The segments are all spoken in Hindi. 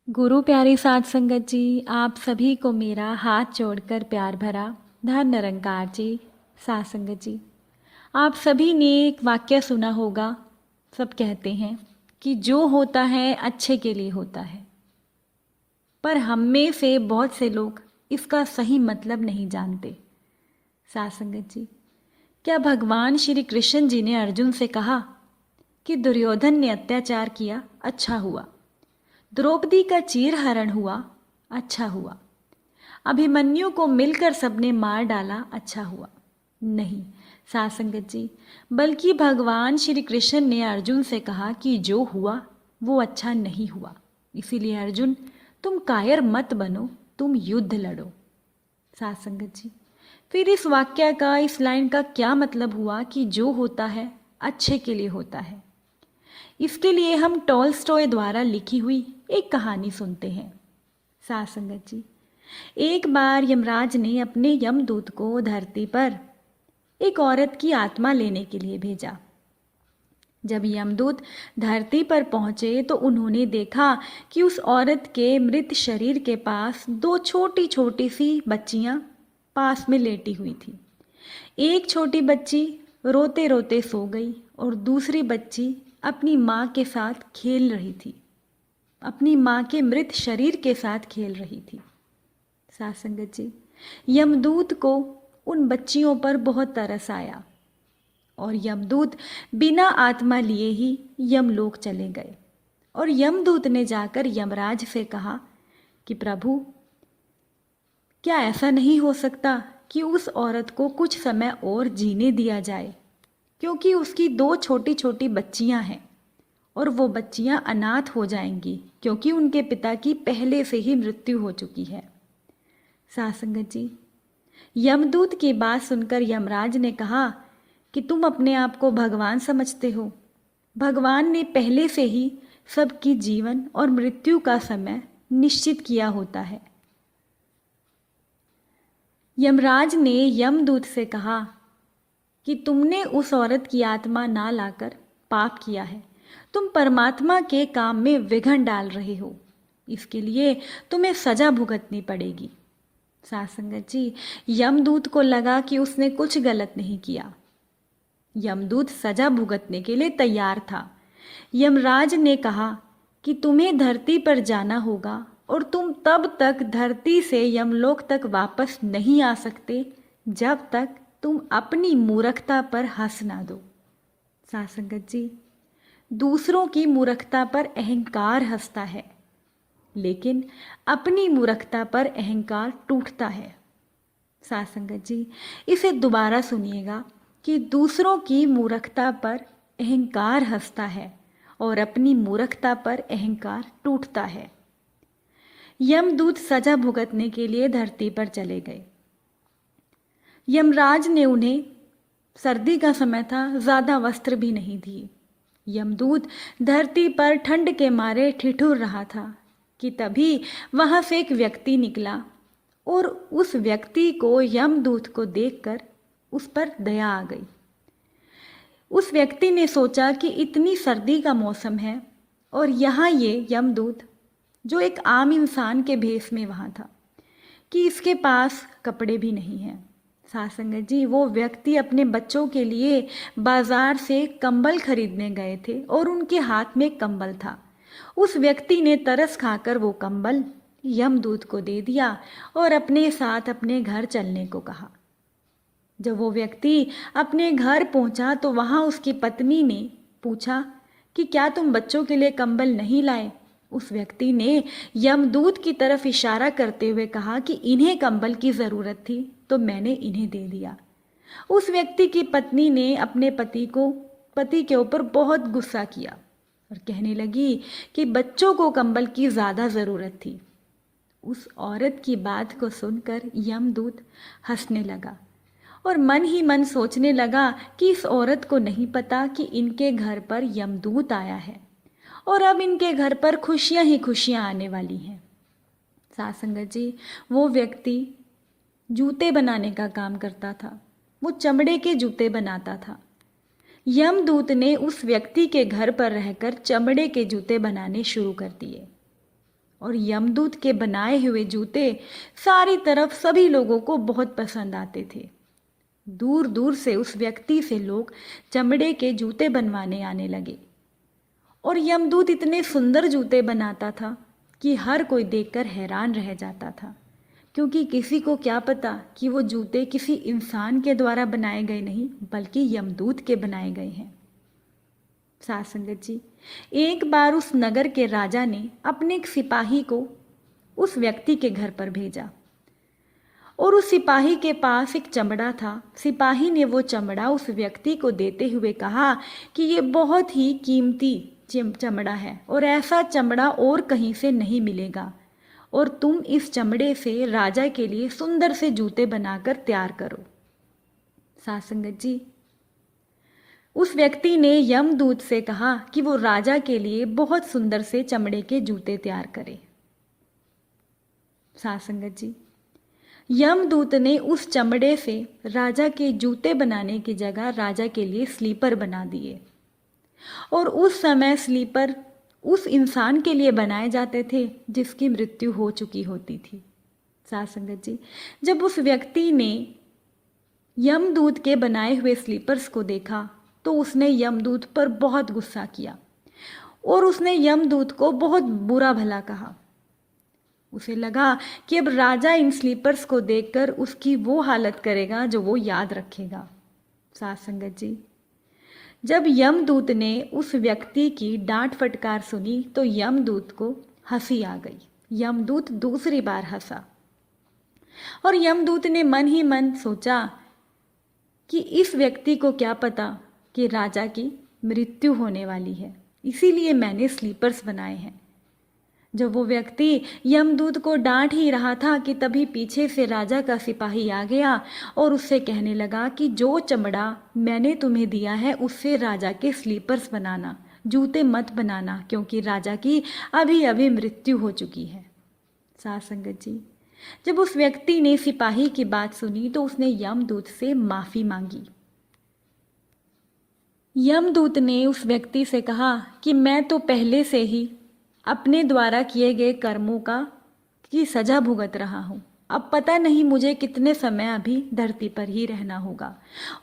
गुरु प्यारी साध संगत जी, आप सभी को मेरा हाथ जोड़कर प्यार भरा धन निरंकार जी। साध संगत जी, आप सभी ने एक वाक्य सुना होगा। सब कहते हैं कि जो होता है अच्छे के लिए होता है, पर हम में से बहुत से लोग इसका सही मतलब नहीं जानते। साध संगत जी, क्या भगवान श्री कृष्ण जी ने अर्जुन से कहा कि दुर्योधन ने अत्याचार किया, अच्छा हुआ। द्रौपदी का चीरहरण हुआ, अच्छा हुआ। अभिमन्यु को मिलकर सबने मार डाला, अच्छा हुआ। नहीं साध संगत जी, बल्कि भगवान श्री कृष्ण ने अर्जुन से कहा कि जो हुआ वो अच्छा नहीं हुआ। इसीलिए अर्जुन, तुम कायर मत बनो, तुम युद्ध लड़ो। साध संगत जी, फिर इस वाक्य का, इस लाइन का क्या मतलब हुआ कि जो होता है अच्छे के लिए होता है। इसके लिए हम टॉलस्टॉय द्वारा लिखी हुई एक कहानी सुनते हैं। साध संगत जी, एक बार यमराज ने अपने यमदूत को धरती पर एक औरत की आत्मा लेने के लिए भेजा। जब यमदूत धरती पर पहुंचे तो उन्होंने देखा कि उस औरत के मृत शरीर के पास दो छोटी छोटी सी बच्चियां पास में लेटी हुई थी। एक छोटी बच्ची रोते रोते सो गई और दूसरी बच्ची अपनी माँ के साथ खेल रही थी, अपनी माँ के मृत शरीर के साथ खेल रही थी। साध संगत जी, यमदूत को उन बच्चियों पर बहुत तरस आया और यमदूत बिना आत्मा लिए ही यमलोक चले गए। और यमदूत ने जाकर यमराज से कहा कि प्रभु, क्या ऐसा नहीं हो सकता कि उस औरत को कुछ समय और जीने दिया जाए, क्योंकि उसकी दो छोटी छोटी बच्चियां हैं और वो बच्चियां अनाथ हो जाएंगी, क्योंकि उनके पिता की पहले से ही मृत्यु हो चुकी है। साध संगत जी, यमदूत की बात सुनकर यमराज ने कहा कि तुम अपने आप को भगवान समझते हो। भगवान ने पहले से ही सबकी जीवन और मृत्यु का समय निश्चित किया होता है। यमराज ने यमदूत से कहा कि तुमने उस औरत की आत्मा ना लाकर पाप किया है, तुम परमात्मा के काम में विघ्न डाल रहे हो, इसके लिए तुम्हें सजा भुगतनी पड़ेगी। साध संगत जी, यमदूत को लगा कि उसने कुछ गलत नहीं किया। यमदूत सजा भुगतने के लिए तैयार था। यमराज ने कहा कि तुम्हें धरती पर जाना होगा और तुम तब तक धरती से यमलोक तक वापस नहीं आ सकते जब तक तुम अपनी मूर्खता पर हंस ना दो। साध संगत जी, दूसरों की मूर्खता पर अहंकार हंसता है, लेकिन अपनी मूर्खता पर अहंकार टूटता है। साध संगत जी, इसे दोबारा सुनिएगा कि दूसरों की मूर्खता पर अहंकार हंसता है और अपनी मूर्खता पर अहंकार टूटता है। यमदूत सजा भुगतने के लिए धरती पर चले गए। यमराज ने उन्हें, सर्दी का समय था, ज़्यादा वस्त्र भी नहीं दिए। यमदूत धरती पर ठंड के मारे ठिठुर रहा था कि तभी वहाँ से एक व्यक्ति निकला और उस व्यक्ति को, यमदूत को देखकर उस पर दया आ गई। उस व्यक्ति ने सोचा कि इतनी सर्दी का मौसम है और यहाँ ये यमदूत, जो एक आम इंसान के भेष में वहाँ था, कि इसके पास कपड़े भी नहीं हैं। साध संगत जी, वो व्यक्ति अपने बच्चों के लिए बाजार से कंबल खरीदने गए थे और उनके हाथ में कंबल था। उस व्यक्ति ने तरस खाकर वो कंबल यमदूत को दे दिया और अपने साथ अपने घर चलने को कहा। जब वो व्यक्ति अपने घर पहुंचा तो वहां उसकी पत्नी ने पूछा कि क्या तुम बच्चों के लिए कंबल नहीं लाए। उस व्यक्ति ने यमदूत की तरफ इशारा करते हुए कहा कि इन्हें कंबल की ज़रूरत थी तो मैंने इन्हें दे दिया। उस व्यक्ति की पत्नी ने अपने पति के ऊपर बहुत गुस्सा किया और कहने लगी कि बच्चों को कंबल की ज़्यादा ज़रूरत थी। उस औरत की बात को सुनकर यमदूत हंसने लगा और मन ही मन सोचने लगा कि इस औरत को नहीं पता कि इनके घर पर यमदूत आया है और अब इनके घर पर खुशियां ही खुशियां आने वाली हैं। साध संगत जी, वो व्यक्ति जूते बनाने का काम करता था। वो चमड़े के जूते बनाता था। यमदूत ने उस व्यक्ति के घर पर रहकर चमड़े के जूते बनाने शुरू कर दिए और यमदूत के बनाए हुए जूते सारी तरफ सभी लोगों को बहुत पसंद आते थे। दूर दूर से उस व्यक्ति से लोग चमड़े के जूते बनवाने आने लगे और यमदूत इतने सुंदर जूते बनाता था कि हर कोई देखकर हैरान रह जाता था, क्योंकि किसी को क्या पता कि वो जूते किसी इंसान के द्वारा बनाए गए नहीं बल्कि यमदूत के बनाए गए हैं। साथ संगत जी, एक बार उस नगर के राजा ने अपने एक सिपाही को उस व्यक्ति के घर पर भेजा और उस सिपाही के पास एक चमड़ा था। सिपाही ने वो चमड़ा उस व्यक्ति को देते हुए कहा कि ये बहुत ही कीमती चमड़ा है और ऐसा चमड़ा और कहीं से नहीं मिलेगा, और तुम इस चमड़े से राजा के लिए सुंदर से जूते बनाकर तैयार करो। साथ संगत जी, उस व्यक्ति ने यमदूत से कहा कि वो राजा के लिए बहुत सुंदर से चमड़े के जूते तैयार करे। साथ संगत जी, यमदूत ने उस चमड़े से राजा के जूते बनाने की जगह राजा के लिए स्लीपर बना दिए, और उस समय स्लीपर उस इंसान के लिए बनाए जाते थे जिसकी मृत्यु हो चुकी होती थी। साथ संगत जी, जब उस व्यक्ति ने यमदूत के बनाए हुए स्लीपर्स को देखा तो उसने यमदूत पर बहुत गुस्सा किया और उसने यमदूत को बहुत बुरा भला कहा। उसे लगा कि अब राजा इन स्लीपर्स को देखकर उसकी वो हालत करेगा जो वो याद रखेगा। साथ संगत जी, जब यमदूत ने उस व्यक्ति की डांट फटकार सुनी तो यमदूत को हंसी आ गई। यमदूत दूसरी बार हंसा और यमदूत ने मन ही मन सोचा कि इस व्यक्ति को क्या पता कि राजा की मृत्यु होने वाली है, इसीलिए मैंने स्लीपर्स बनाए हैं। जब वो व्यक्ति यमदूत को डांट ही रहा था कि तभी पीछे से राजा का सिपाही आ गया और उससे कहने लगा कि जो चमड़ा मैंने तुम्हें दिया है उससे राजा के स्लीपर्स बनाना, जूते मत बनाना, क्योंकि राजा की अभी अभी मृत्यु हो चुकी है। साथ संगत जी, जब उस व्यक्ति ने सिपाही की बात सुनी तो उसने यमदूत से माफ़ी मांगी। यमदूत ने उस व्यक्ति से कहा कि मैं तो पहले से ही अपने द्वारा किए गए कर्मों की सजा भुगत रहा हूँ। अब पता नहीं मुझे कितने समय अभी धरती पर ही रहना होगा।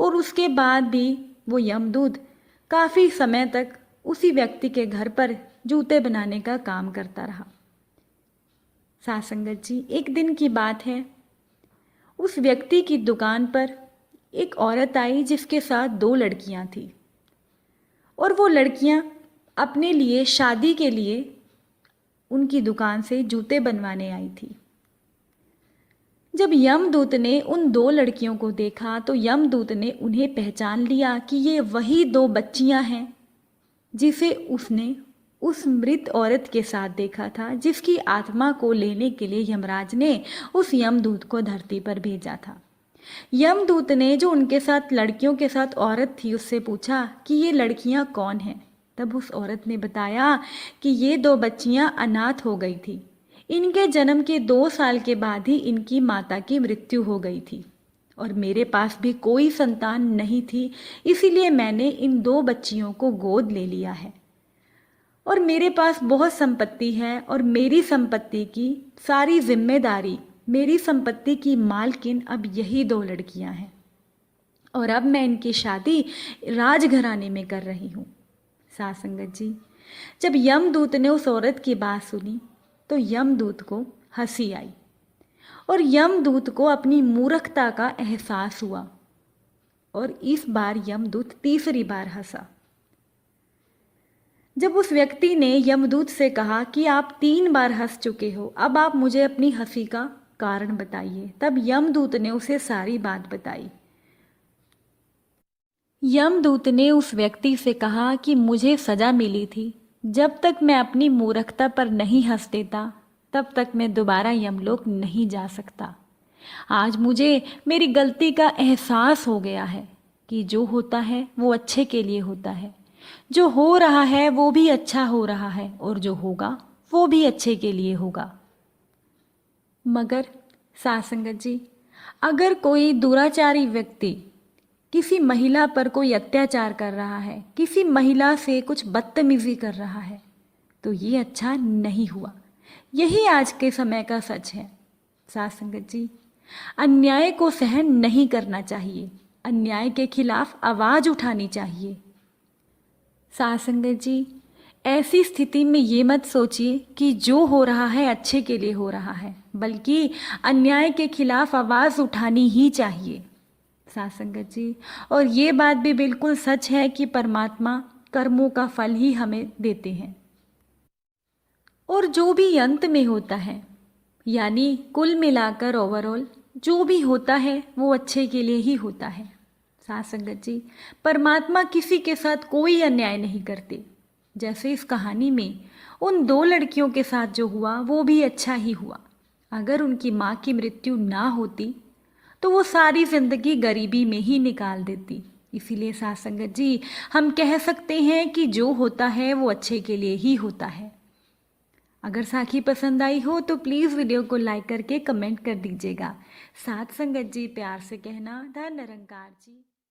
और उसके बाद भी वो यमदूत काफ़ी समय तक उसी व्यक्ति के घर पर जूते बनाने का काम करता रहा। साथ संगत जी, एक दिन की बात है, उस व्यक्ति की दुकान पर एक औरत आई जिसके साथ 2 लड़कियां थी और वो लड़कियां अपने लिए शादी के लिए उनकी दुकान से जूते बनवाने आई थी। जब यमदूत ने उन 2 लड़कियों को देखा तो यमदूत ने उन्हें पहचान लिया कि ये वही 2 बच्चियां हैं जिसे उसने उस मृत औरत के साथ देखा था, जिसकी आत्मा को लेने के लिए यमराज ने उस यमदूत को धरती पर भेजा था। यमदूत ने जो उनके साथ लड़कियों के साथ औरत थी उससे पूछा कि ये लड़कियां कौन हैं। तब उस औरत ने बताया कि ये 2 बच्चियां अनाथ हो गई थी। इनके जन्म के 2 साल के बाद ही इनकी माता की मृत्यु हो गई थी और मेरे पास भी कोई संतान नहीं थी, इसीलिए मैंने इन 2 बच्चियों को गोद ले लिया है और मेरे पास बहुत संपत्ति है और मेरी संपत्ति की सारी जिम्मेदारी, मेरी संपत्ति की मालकिन अब यही 2 लड़कियां हैं और अब मैं इनकी शादी राजघराने में कर रही हूँ। साथ संगत जी, जब यमदूत ने उस औरत की बात सुनी तो यमदूत को हंसी आई और यमदूत को अपनी मूर्खता का एहसास हुआ और इस बार यमदूत तीसरी बार हंसा। जब उस व्यक्ति ने यमदूत से कहा कि आप 3 बार हंस चुके हो, अब आप मुझे अपनी हंसी का कारण बताइए, तब यमदूत ने उसे सारी बात बताई। यमदूत ने उस व्यक्ति से कहा कि मुझे सजा मिली थी, जब तक मैं अपनी मूर्खता पर नहीं हंस देता तब तक मैं दोबारा यमलोक नहीं जा सकता। आज मुझे मेरी गलती का एहसास हो गया है कि जो होता है वो अच्छे के लिए होता है, जो हो रहा है वो भी अच्छा हो रहा है और जो होगा वो भी अच्छे के लिए होगा। मगर साथ संगत जी, अगर कोई दुराचारी व्यक्ति किसी महिला पर कोई अत्याचार कर रहा है, किसी महिला से कुछ बदतमीजी कर रहा है, तो ये अच्छा नहीं हुआ। यही आज के समय का सच है। साथ संगत जी, अन्याय को सहन नहीं करना चाहिए, अन्याय के खिलाफ आवाज उठानी चाहिए। साथ संगत जी, ऐसी स्थिति में ये मत सोचिए कि जो हो रहा है अच्छे के लिए हो रहा है, बल्कि अन्याय के खिलाफ आवाज उठानी ही चाहिए। साथ संगत जी, और ये बात भी बिल्कुल सच है कि परमात्मा कर्मों का फल ही हमें देते हैं, और जो भी अंत में होता है, यानी कुल मिलाकर ओवरऑल जो भी होता है वो अच्छे के लिए ही होता है। साथ संगत जी, परमात्मा किसी के साथ कोई अन्याय नहीं करते। जैसे इस कहानी में उन दो लड़कियों के साथ जो हुआ वो भी अच्छा ही हुआ। अगर उनकी माँ की मृत्यु ना होती तो वो सारी जिंदगी गरीबी में ही निकाल देती। इसीलिए साथ संगत जी, हम कह सकते हैं कि जो होता है वो अच्छे के लिए ही होता है। अगर साखी पसंद आई हो तो प्लीज़ वीडियो को लाइक करके कमेंट कर दीजिएगा। साथ संगत जी, प्यार से कहना, धन निरंकार जी।